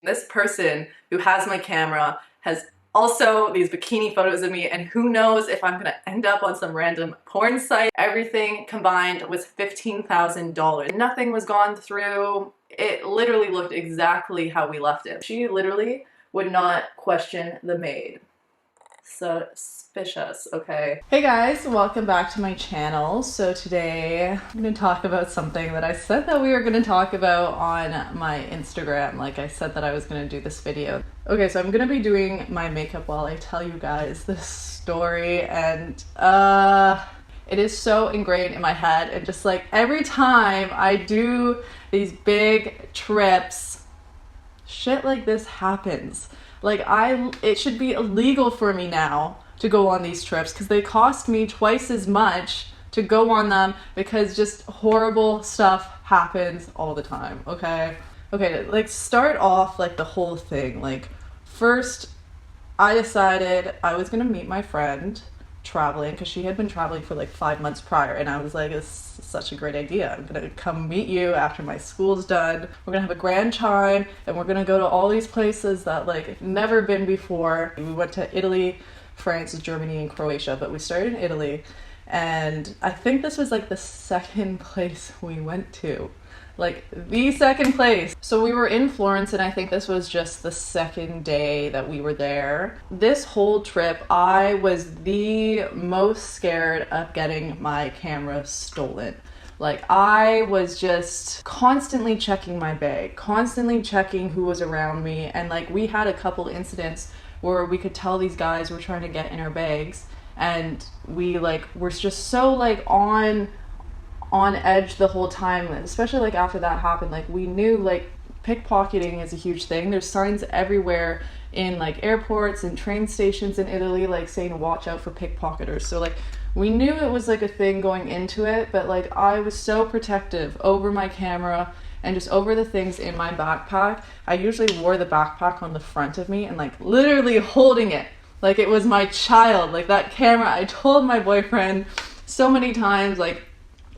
This person who has my camera has also these bikini photos of me, and who knows if I'm gonna end up on some random porn site. Everything combined was $15,000. Nothing was gone through. It literally looked exactly how we left it. She literally would not question the maid. Suspicious, okay? Hey guys, welcome back to my channel. So today I'm going to talk about something that I said that we were going to talk about on my Instagram. Like I said that I was going to do this video. Okay, so I'm going to be doing my makeup while I tell you guys this story, and it is so ingrained in my head, and just like every time I do these big trips, shit like this happens. Like it should be illegal for me now to go on these trips because they cost me twice as much to go on them because just horrible stuff happens all the time, okay? Okay, like start off like the whole thing. Like first, I decided I was gonna meet my friend traveling because she had been traveling for like 5 months prior, and I was like, it's such a great idea. I'm gonna come meet you after my school's done. We're gonna have a grand time and we're gonna go to all these places that like I've never been before. We went to Italy, France, Germany, and Croatia, but we started in Italy, and I think this was like the second place we went to. Like the second place. So we were in Florence, and I think this was just the second day that we were there. This whole trip, I was the most scared of getting my camera stolen. Like I was just constantly checking my bag, constantly checking who was around me, and like we had a couple incidents where we could tell these guys were trying to get in our bags, and we like were just so like on edge the whole time, especially like after that happened. Like we knew like pickpocketing is a huge thing. There's signs everywhere in like airports and train stations in Italy like saying watch out for pickpocketers. So like we knew it was like a thing going into it, but like I was so protective over my camera and just over the things in my backpack. I usually wore the backpack on the front of me and like literally holding it like it was my child. Like that camera, I told my boyfriend so many times like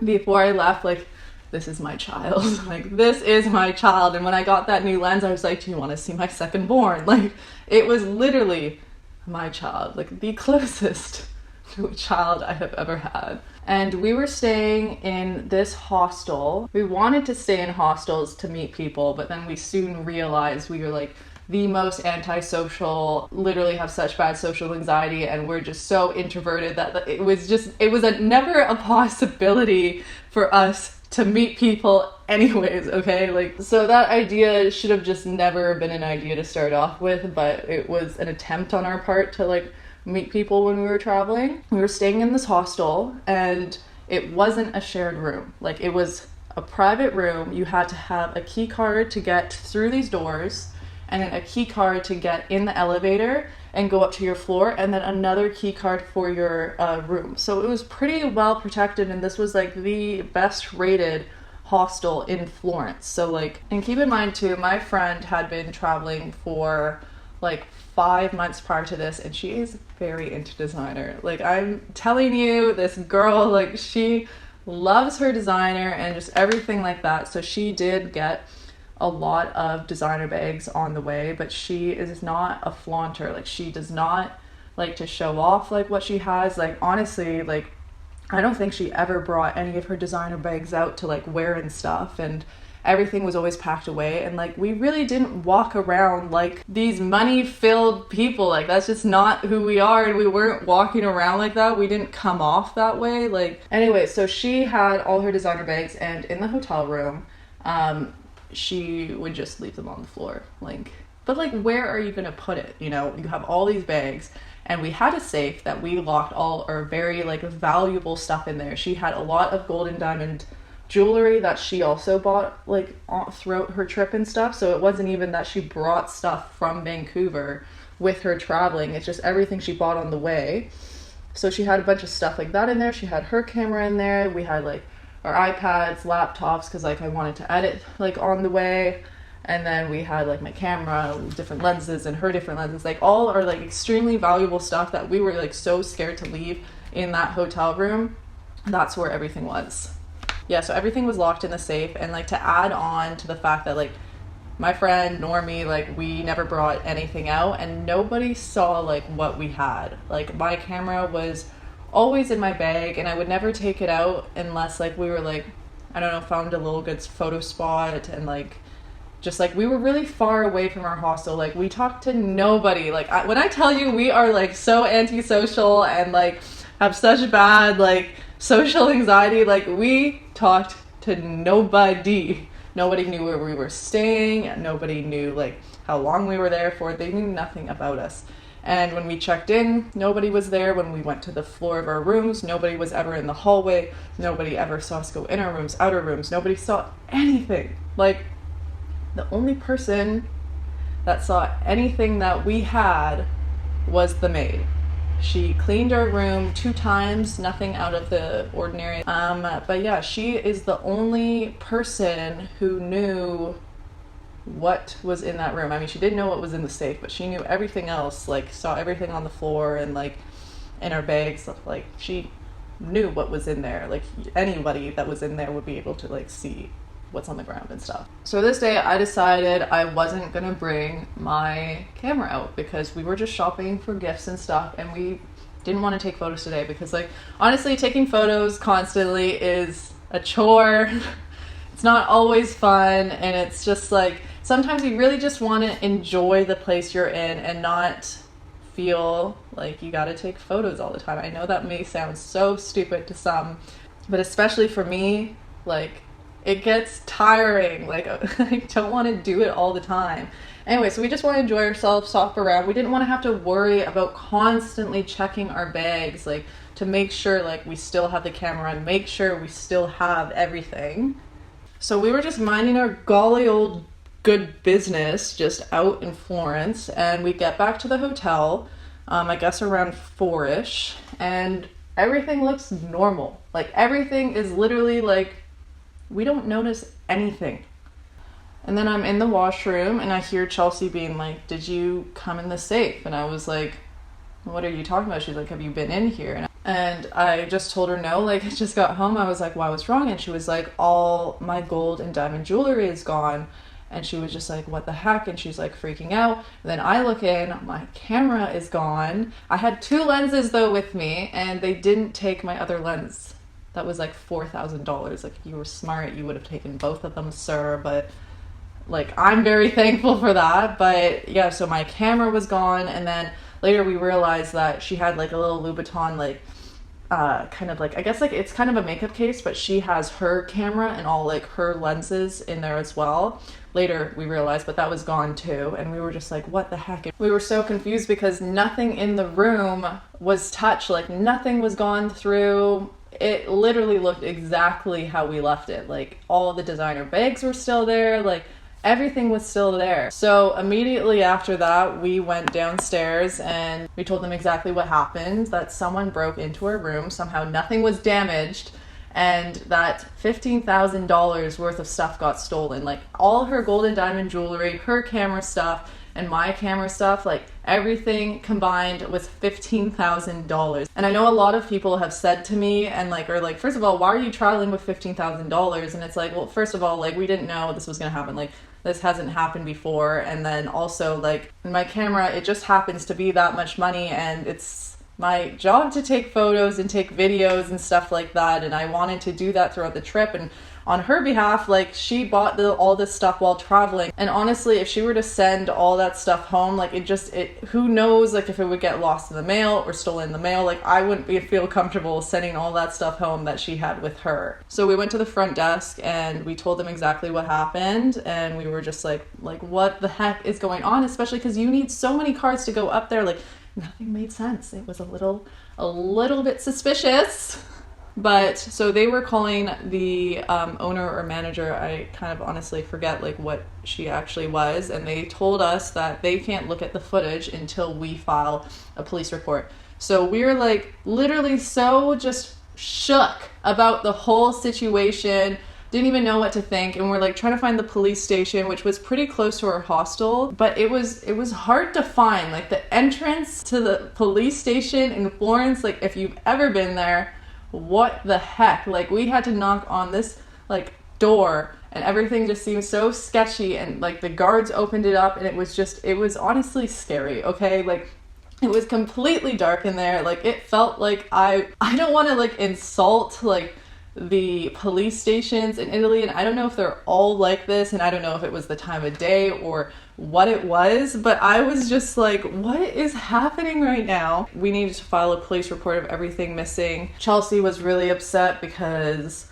before I left, like, this is my child. Like, this is my child. And when I got that new lens, I was like, do you want to see my second born? Like, it was literally my child, like the closest to a child I have ever had. And we were staying in this hostel. We wanted to stay in hostels to meet people, but then we soon realized we were like the most antisocial, literally have such bad social anxiety, and we're just so introverted that it was never a possibility for us to meet people anyways, okay? Like, so that idea should have just never been an idea to start off with, but it was an attempt on our part to like meet people when we were traveling. We were staying in this hostel, and it wasn't a shared room. Like, it was a private room. You had to have a key card to get through these doors, and then a key card to get in the elevator and go up to your floor, and then another key card for your room. So it was pretty well protected, and this was like the best rated hostel in Florence. So like, and keep in mind too, my friend had been traveling for like 5 months prior to this, and she is very into designer. Like, I'm telling you, this girl, like, she loves her designer and just everything like that. So she did get a lot of designer bags on the way, but she is not a flaunter. Like, she does not like to show off like what she has. Like, honestly, like, I don't think she ever brought any of her designer bags out to like wear and stuff, and everything was always packed away. And like, we really didn't walk around like these money-filled people. Like, that's just not who we are, and we weren't walking around like that. We didn't come off that way. Like, anyway, so she had all her designer bags, and in the hotel room, she would just leave them on the floor. Like, but like, where are you gonna put it? You know, you have all these bags, and we had a safe that we locked all our very like valuable stuff in there. She had a lot of gold and diamond jewelry that she also bought like throughout her trip and stuff. So it wasn't even that she brought stuff from Vancouver with her traveling. It's just everything she bought on the way. So she had a bunch of stuff like that in there. She had her camera in there. We had like our iPads, laptops, because like I wanted to edit like on the way. And then we had like my camera, different lenses, and her different lenses, like all are like extremely valuable stuff that we were like so scared to leave in that hotel room. That's where everything was. Yeah, so everything was locked in the safe. And like, to add on to the fact that like my friend nor me, like, we never brought anything out, and nobody saw like what we had. Like, my camera was always in my bag, and I would never take it out unless like we were like, I don't know, found a little good photo spot, and like just like we were really far away from our hostel. Like, we talked to nobody. Like, when I tell you we are like so antisocial and like have such bad like social anxiety, like we talked to nobody. Nobody knew where we were staying. Nobody knew like how long we were there for. They knew nothing about us. And when we checked in, nobody was there. When we went to the floor of our rooms, nobody was ever in the hallway. Nobody ever saw us go in our rooms, outer rooms. Nobody saw anything. Like, the only person that saw anything that we had was the maid. She cleaned our room 2 times, nothing out of the ordinary. But yeah, she is the only person who knew what was in that room. I mean, she didn't know what was in the safe, but she knew everything else, like saw everything on the floor and like in our bags. Like, she knew what was in there. Like, anybody that was in there would be able to like see what's on the ground and stuff. So this day I decided I wasn't gonna bring my camera out because we were just shopping for gifts and stuff, and we didn't want to take photos today because, like, honestly, taking photos constantly is a chore. It's not always fun, and it's just like sometimes you really just want to enjoy the place you're in and not feel like you got to take photos all the time. I know that may sound so stupid to some, but especially for me, like, it gets tiring. Like, I don't want to do it all the time. Anyway, so we just want to enjoy ourselves, shop around. We didn't want to have to worry about constantly checking our bags, like, to make sure like we still have the camera and make sure we still have everything. So we were just minding our golly old good business just out in Florence, and we get back to the hotel, I guess around 4-ish, and everything looks normal. Like, everything is literally like, we don't notice anything. And then I'm in the washroom and I hear Chelsea being like, "Did you come in the safe?" And I was like, "What are you talking about?" She's like, "Have you been in here?" And I just told her no, like, I just got home. I was like, "Why, what's wrong?" And she was like, "All my gold and diamond jewelry is gone." And she was just like, "What the heck?" And she's like freaking out. And then I look in, my camera is gone. I had 2 lenses though with me, and they didn't take my other lens. That was like $4,000. Like, if you were smart, you would have taken both of them, sir. But like, I'm very thankful for that. But yeah, so my camera was gone, and then later we realized that she had like a little Louboutin, like kind of like, I guess like it's kind of a makeup case, but she has her camera and all like her lenses in there as well. Later we realized, but that was gone too, and we were just like, what the heck? We were so confused because nothing in the room was touched. Like, nothing was gone through. It literally looked exactly how we left it. Like, all the designer bags were still there. Like, everything was still there. So immediately after that, we went downstairs and we told them exactly what happened, that someone broke into our room. Somehow nothing was damaged, and that $15,000 worth of stuff got stolen. Like, all her gold and diamond jewelry, her camera stuff, and my camera stuff, like, everything combined was $15,000. And I know a lot of people have said to me and like, are like, first of all, why are you traveling with $15,000? And it's like, well, first of all, like, we didn't know this was gonna happen. Like, this hasn't happened before. And then also, like, my camera, it just happens to be that much money, and it's my job to take photos and take videos and stuff like that. And I wanted to do that throughout the trip. And on her behalf, like, she bought all this stuff while traveling. And honestly, if she were to send all that stuff home, like, who knows, like, if it would get lost in the mail or stolen in the mail. Like, I wouldn't feel comfortable sending all that stuff home that she had with her. So we went to the front desk and we told them exactly what happened, and we were just like, what the heck is going on? Especially because you need so many cars to go up there. Like, nothing made sense. It was a little bit suspicious. But so they were calling the owner or manager, I kind of honestly forget like what she actually was, and they told us that they can't look at the footage until we file a police report. So we were like literally so just shook about the whole situation, didn't even know what to think, and we're like trying to find the police station, which was pretty close to our hostel, but it was hard to find. Like, the entrance to the police station in Florence, like, if you've ever been there, what the heck? Like, we had to knock on this like door and everything just seemed so sketchy, and like the guards opened it up and it was honestly scary, okay? Like it was completely dark in there. Like it felt like I don't want to like insult like the police stations in Italy, and I don't know if they're all like this, and I don't know if it was the time of day or what it was, but I was just like, what is happening right now? We needed to file a police report of everything missing. Chelsea was really upset because,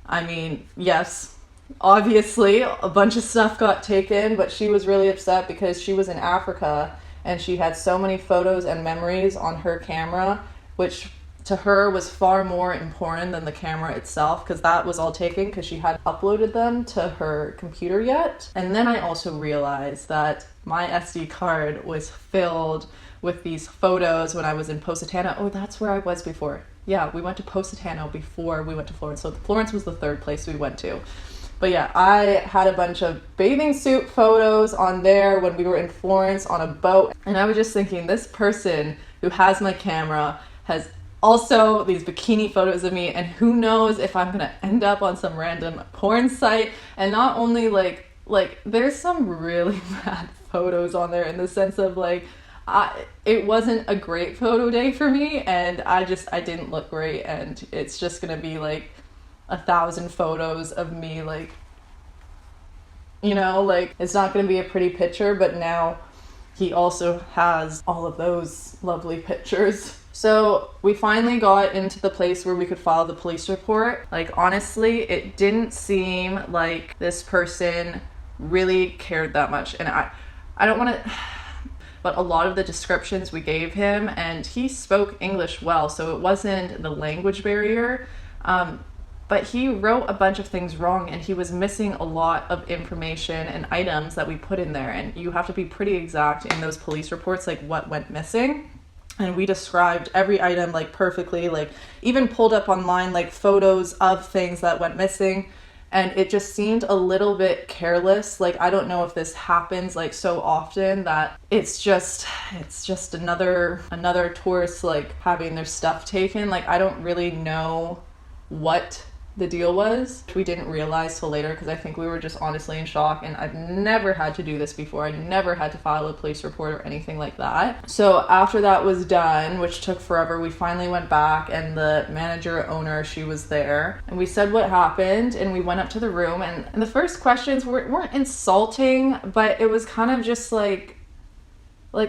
I mean, yes, obviously a bunch of stuff got taken, but she was really upset because she was in Africa and she had so many photos and memories on her camera, which to her was far more important than the camera itself, because that was all taken because she hadn't uploaded them to her computer yet. And then I also realized that my SD card was filled with these photos when I was in Positano. Oh, that's where I was before. Yeah, we went to Positano before we went to Florence. So Florence was the third place we went to. But yeah, I had a bunch of bathing suit photos on there when we were in Florence on a boat. And I was just thinking, this person who has my camera has also these bikini photos of me, and who knows if I'm gonna end up on some random porn site. And not only like there's some really bad photos on there in the sense of like, it wasn't a great photo day for me, and I didn't look great, and it's just gonna be like 1,000 photos of me, like, you know, like it's not gonna be a pretty picture. But now he also has all of those lovely pictures. So we finally got into the place where we could file the police report. Like, honestly, it didn't seem like this person really cared that much. And I don't want to, but a lot of the descriptions we gave him, and he spoke English well, so it wasn't the language barrier. But he wrote a bunch of things wrong, and he was missing a lot of information and items that we put in there. And you have to be pretty exact in those police reports, like what went missing. And we described every item like perfectly, like even pulled up online like photos of things that went missing. And it just seemed a little bit careless. Like, I don't know if this happens like so often that it's just another tourist like having their stuff taken. Like, I don't really know what the deal was. We didn't realize till later, because I think we were just honestly in shock, and I've never had to do this before. I never had to file a police report or anything like that. So after that was done, which took forever, we finally went back, and the manager owner, she was there, and we said what happened, and we went up to the room, and the first questions weren't insulting, but it was kind of just like,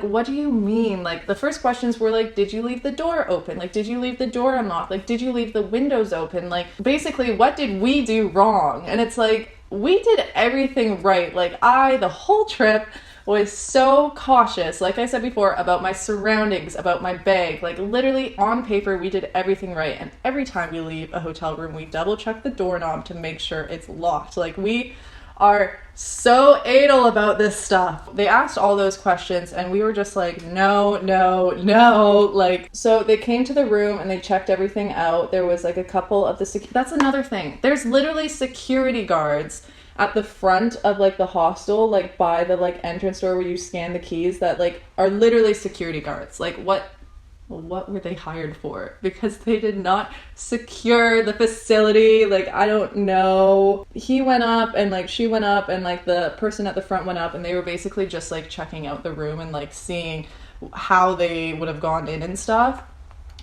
what do you mean? Like, the first questions were like, did you leave the door open? Like, did you leave the door unlocked? Like, did you leave the windows open? Like, basically, what did we do wrong? And it's like, we did everything right. Like, the whole trip was so cautious, like I said before, about my surroundings, about my bag. Like, literally on paper, we did everything right. And every time we leave a hotel room, we double check the doorknob to make sure it's locked. Like, we are so anal about this stuff. They asked all those questions, and we were just like, no. Like, so they came to the room and they checked everything out. There was like a couple of that's another thing. There's literally security guards at the front of like the hostel, like by the like entrance door where you scan the keys, that like are literally security guards. Like, what were they hired for? Because they did not secure the facility. Like, I don't know. He went up, and like she went up, and like the person at the front went up, and they were basically just like checking out the room and like seeing how they would have gone in and stuff.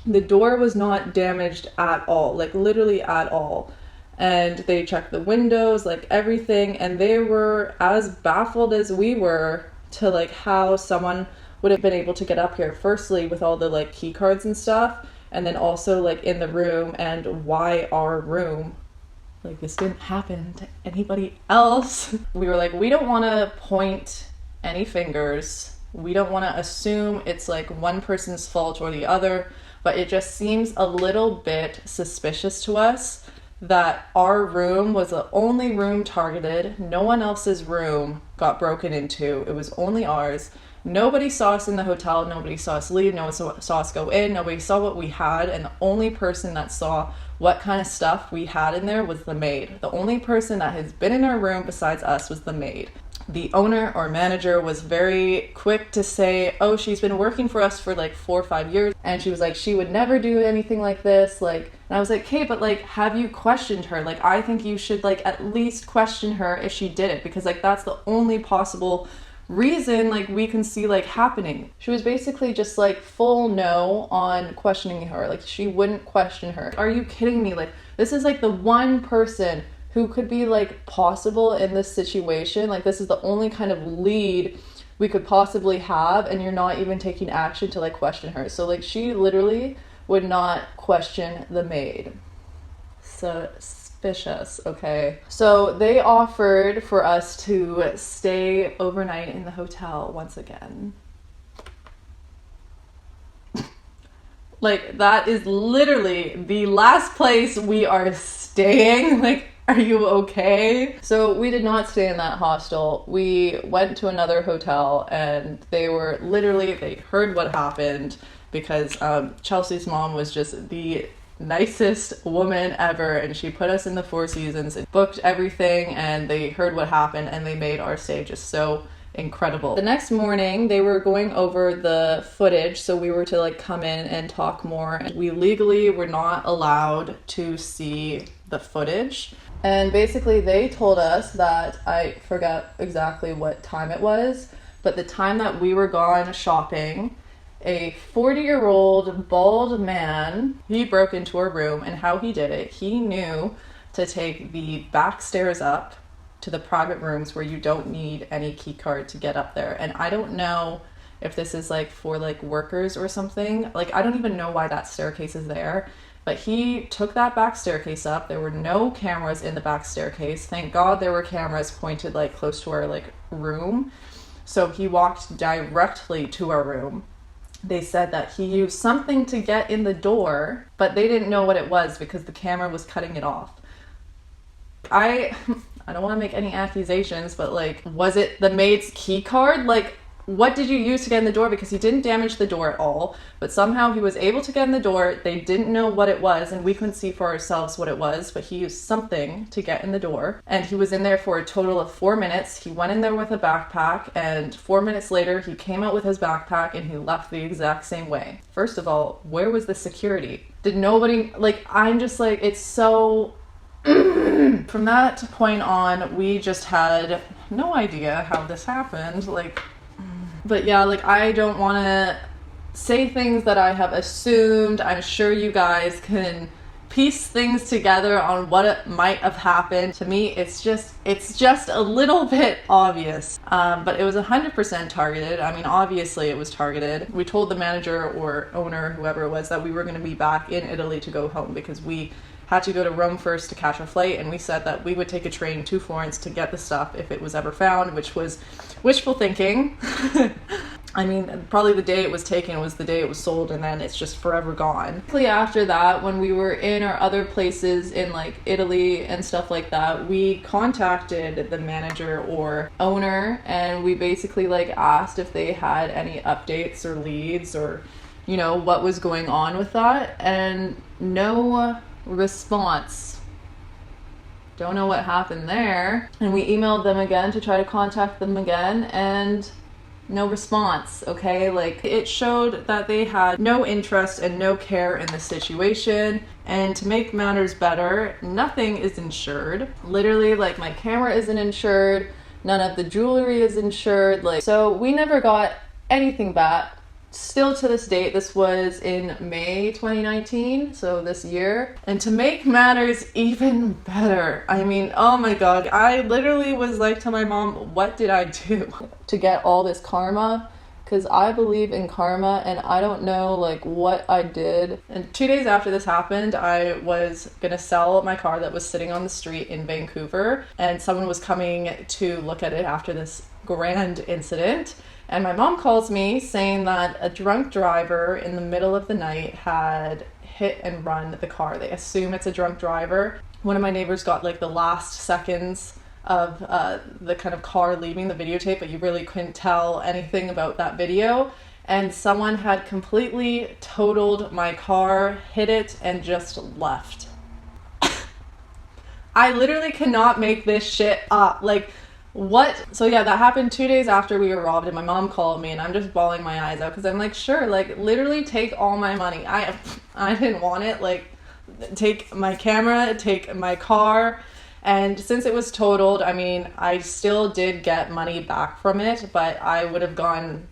The door was not damaged at all, like literally at all. And they checked the windows, like everything, and they were as baffled as we were to like how someone would have been able to get up here, firstly with all the like key cards and stuff, and then also like in the room, and why our room. Like, this didn't happen to anybody else. We were like, we don't want to point any fingers. We don't want to assume it's like one person's fault or the other, but it just seems a little bit suspicious to us that our room was the only room targeted. No one else's room got broken into. It was only ours. Nobody saw us in the hotel. Nobody saw us leave. No one saw us go in. Nobody saw what we had. And the only person that saw what kind of stuff we had in there was the maid. The only person that has been in our room besides us was the maid. The owner or manager was very quick to say, oh, she's been working for us for like 4 or 5 years. And she was like, she would never do anything like this. Like, And I was like, okay, but like, have you questioned her? Like, I think you should like at least question her if she did it, because like that's the only possible reason like we can see like happening. She was basically just like full no on questioning her. Like, she wouldn't question her. Are you kidding me? Like, this is like the one person who could be like possible in this situation. Like, this is the only kind of lead we could possibly have, and you're not even taking action to like question her. So like, she literally would not question the maid. Suspicious. Okay, so they offered for us to stay overnight in the hotel once again. Like, that is literally the last place we are staying. Like, are you okay? So we did not stay in that hostel. We went to another hotel, and they heard what happened, because Chelsea's mom was just the nicest woman ever, and she put us in the Four Seasons and booked everything, and they heard what happened, and they made our stay just so incredible. The next morning they were going over the footage, so we were to like come in and talk more. We legally were not allowed to see the footage, and basically they told us that, I forgot exactly what time it was, but the time that we were gone shopping, a 40-year-old bald man, he broke into our room, and how he did it, he knew to take the back stairs up to the private rooms where you don't need any key card to get up there. And I don't know if this is like for like workers or something. Like, I don't even know why that staircase is there, but he took that back staircase up. There were no cameras in the back staircase. Thank God there were cameras pointed like close to our like room. So he walked directly to our room. They said that he used something to get in the door, but they didn't know what it was because the camera was cutting it off. I don't want to make any accusations, but like, was it the maid's key card? Like, what did you use to get in the door? Because he didn't damage the door at all, but somehow he was able to get in the door. They didn't know what it was, and we couldn't see for ourselves what it was, but he used something to get in the door. And he was in there for a total of 4 minutes. He went in there with a backpack, and 4 minutes later he came out with his backpack, and he left the exact same way. First of all, where was the security? Did nobody, like, I'm just like, it's so from that point on, we just had no idea how this happened. Like, but yeah, like, I don't want to say things that I have assumed. I'm sure you guys can piece things together on what it might have happened. To me, it's just a little bit obvious. But it was 100% targeted. I mean, obviously it was targeted. We told the manager or owner, whoever it was, that we were going to be back in Italy to go home, because we had to go to Rome first to catch a flight, and we said that we would take a train to Florence to get the stuff if it was ever found, which was wishful thinking. I mean, probably the day it was taken was the day it was sold, and then it's just forever gone. After that, when we were in our other places in like Italy and stuff like that, we contacted the manager or owner, and we basically like asked if they had any updates or leads, or, you know, what was going on with that, and no response. Don't know what happened there. And we emailed them again to try to contact them again, and no response. Okay, like, it showed that they had no interest and no care in the situation. And to make matters better, nothing is insured. Literally, like, my camera isn't insured, none of the jewelry is insured, like, so we never got anything back. Still to this date, this was in May 2019, so this year. And to make matters even better, I mean, oh my God, I literally was like to my mom, what did I do to get all this karma? Because I believe in karma, and I don't know like what I did. And 2 days after this happened, I was gonna sell my car that was sitting on the street in Vancouver, and someone was coming to look at it after this grand incident. And my mom calls me saying that a drunk driver in the middle of the night had hit and run the car. They assume it's a drunk driver. One of my neighbors got like the last seconds of the kind of car leaving the videotape, but you really couldn't tell anything about that video. And someone had completely totaled my car, hit it, and just left. I literally cannot make this shit up. Like, what? So yeah, that happened 2 days after we were robbed, and my mom called me, and I'm just bawling my eyes out because I'm like, sure, like, literally take all my money. I didn't want it. Like, take my camera, take my car. And since it was totaled, I mean, I still did get money back from it, but I would have gone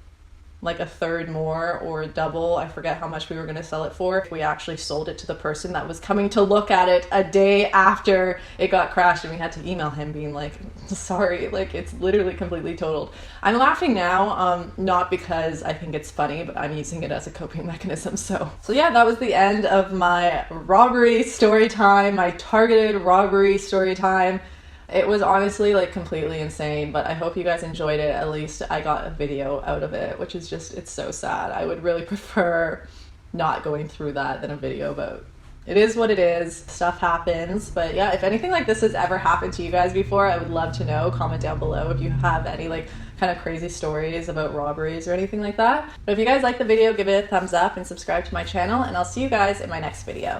like a third more or double. I forget how much we were going to sell it for if we actually sold it to the person that was coming to look at it a day after it got crashed, and we had to email him being like, sorry, like it's literally completely totaled. I'm laughing now, not because I think it's funny, but I'm using it as a coping mechanism. So yeah, that was the end of my robbery story time, my targeted robbery story time. It was honestly like completely insane, but I hope you guys enjoyed it. At least I got a video out of it, which is just, it's so sad. I would really prefer not going through that than a video, but it is what it is. Stuff happens. But yeah, if anything like this has ever happened to you guys before, I would love to know. Comment down below if you have any like kind of crazy stories about robberies or anything like that. But if you guys like the video, give it a thumbs up and subscribe to my channel, and I'll see you guys in my next video.